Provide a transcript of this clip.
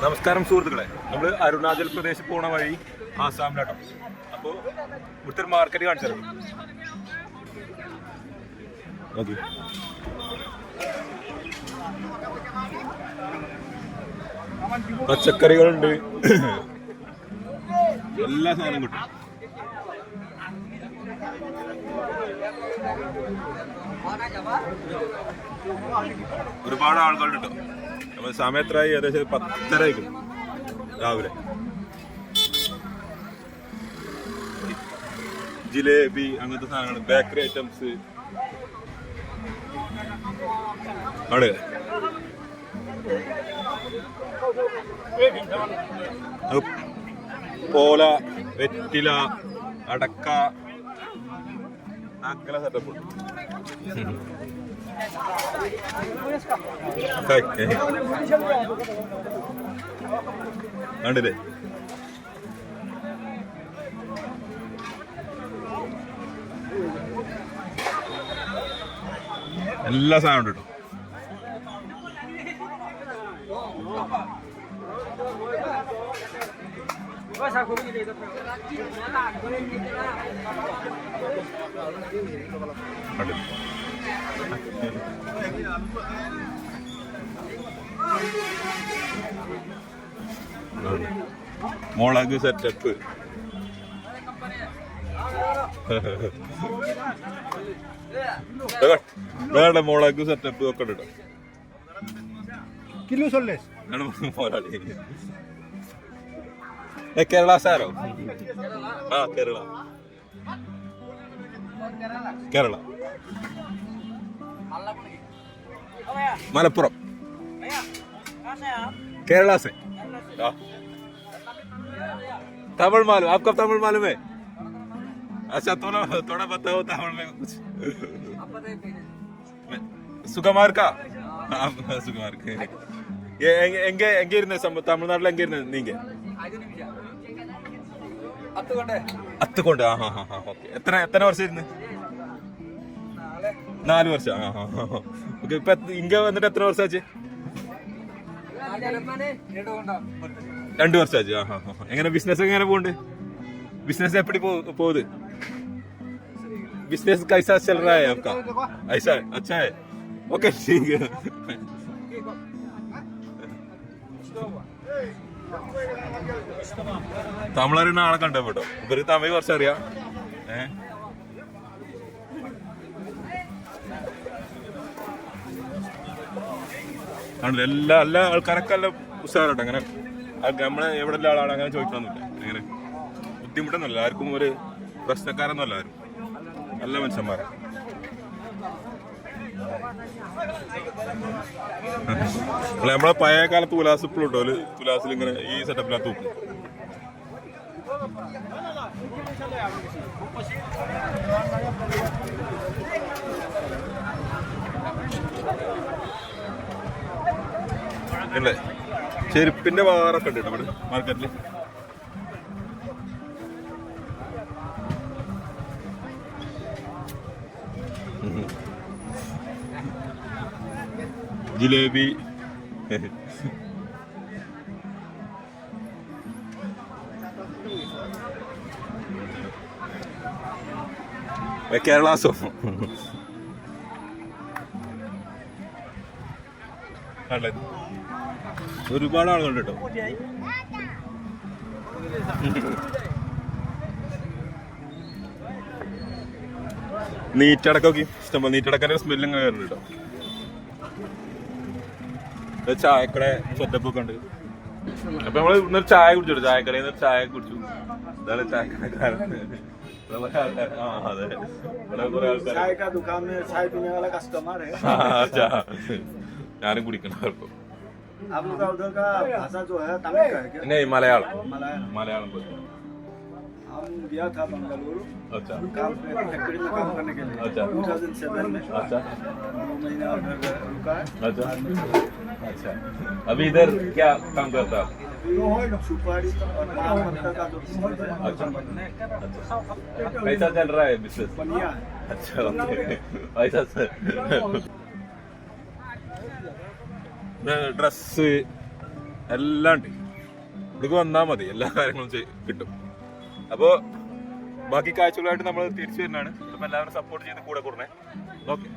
നമസ്കാരം സുഹൃത്തുക്കളെ, നമ്മൾ അരുണാചൽ പ്രദേശ് പോണ വഴി ആസാമിലാട്ടോ. അപ്പോൾ ഇവിടുത്തെ ഒരു മാർക്കറ്റ് കാണിച്ചു തരാം. ഓക്കെ, പച്ചക്കറികളുണ്ട്, എല്ലാ സാധനവും കിട്ടും. ഒരുപാട് ആളുകളുണ്ട് കേട്ടോ. നമ്മൾ സമയത്തായി ഏകദേശം 10:30 ആയിരിക്കും രാവിലെ. ജിലേബി അങ്ങനത്തെ സാധനങ്ങൾ, ബേക്കറി ഐറ്റംസ് ആണ്. പോല, വെറ്റില, അടക്ക, അങ്ങനെ സെറ്റപ്പ് ഉണ്ട്. കണ്ടില്ലേ, എല്ലാ സാധനവും ഉണ്ട് കേട്ടോ. മുളക് സെറ്റപ്പ്, വേണ്ട മുളക് സെറ്റപ്പ് ഒക്കെ ഉണ്ട് കേട്ടോ. किलो 40 കേരള സാരോ? ആ, കേരള കേരള മലപ്പുറം, केरला से। तमिल मालूम आपका? तमिल मालूम है? अच्छा, थोड़ा बताओ तमिल में कुछ। സുകുമാർ കാ? സുകുമാർ എങ്ക ഇരുന്ന് തമിഴ്നാട്ടിൽ എങ്ക ഇരുന്ന് നീങ്ക? അത്തുകൊണ്ട്. ആ ഹാ ഹാ ഓക്കെ. എത്ര വർഷം ഇരുന്ന്? 4 വർഷം. ആ ഹാ ഓക്കെ. ഇപ്പൊ ഇങ്ക വന്നിട്ട് എത്ര വർഷം ആச்சு? 2 വർഷം ആச்சு. ആ ഹാ ഹാ. എങ്ങനെ ബിസിനസ് എങ്ങനെ പോകുന്നുണ്ട്? ബിസിനസ് എപ്പടി പോകുന്നത്? बिजनेस कैसा चल रहा है आपका? ऐसा अच्छा है, ओके ठीक है. തമിഴറിന് ആളെ കണ്ടപ്പെട്ടോ. ഇവര് തമിഴ് കുറച്ച് അറിയാം. എല്ലാ ആൾക്കാരൊക്കെ നല്ല ഉഷാറാട്ടോ. അങ്ങനെ നമ്മളെ എവിടെ ഉള്ള ആളാണ് അങ്ങനെ ചോദിക്കണമെന്നില്ല. അങ്ങനെ ബുദ്ധിമുട്ടൊന്നുമില്ല. ആർക്കും ഒരു പ്രശ്നക്കാരൊന്നുമല്ല. ആരും നല്ല മനുഷ്യന്മാരാ. നമ്മളെ പഴയ കാലത്ത് തുലാസ് ഇപ്പോഴും ഉണ്ടോ? തുലാസിൽ ഇങ്ങനെ ഈ സെറ്റപ്പിലാ തൂക്കും. അല്ലേ? ചെരുപ്പിന്റെ വാറൊക്കെ ഉണ്ട് ഇവിടെ മാർക്കറ്റില്. ജിലേബി, കേരള സോ ഒരുപാട് ആളുകളുണ്ട് കേട്ടോ. നീറ്റടക്കൊക്കെ ഇഷ്ടംപോലെ. നീറ്റടക്കാൻ്റെ സ്മെല്ലും ഇങ്ങനെ വരുന്നുണ്ട് കേട്ടോ. ചായക്കട സെറ്റപ്പ് ഒക്കെ ഉണ്ട്. അപ്പൊ നമ്മള് ഇന്നൊരു ചായ കുടിച്ചോ. ചായക്കടയിൽ നിന്ന് ചായ കുടിച്ചു. അതാണ് ചായക്കടക്കാരൻ. ആ അതെ, കുറെ ആൾക്കാർ. ഞാനും കുടിക്കണം അല്പം. പിന്നെ മലയാളം हम गया था बंगलुरु। अच्छा। काम फैक्ट्री में काम करने के लिए। अच्छा। 2007 में। अच्छा। 2 महीना उधर रुका है। अच्छा। अच्छा, अभी इधर क्या काम करता है? सुपारी और पत्ता का जो बिजनेस है। अच्छा। कैसा चल रहा है बिजनेस? बढ़िया है। अच्छा, ओके। ऐसा ड्रेस എല്ലാം ഉണ്ട്. ഇവിടേക്ക് വന്നാൽ മതി, എല്ലാ കാര്യങ്ങളും കിട്ടും. അപ്പോൾ ബാക്കി കാഴ്ചകളായിട്ട് നമ്മൾ തിരിച്ചു വരുന്നതാണ്. അപ്പം എല്ലാവരും സപ്പോർട്ട് ചെയ്ത് കൂടെ കൂടണേ. ഓക്കെ.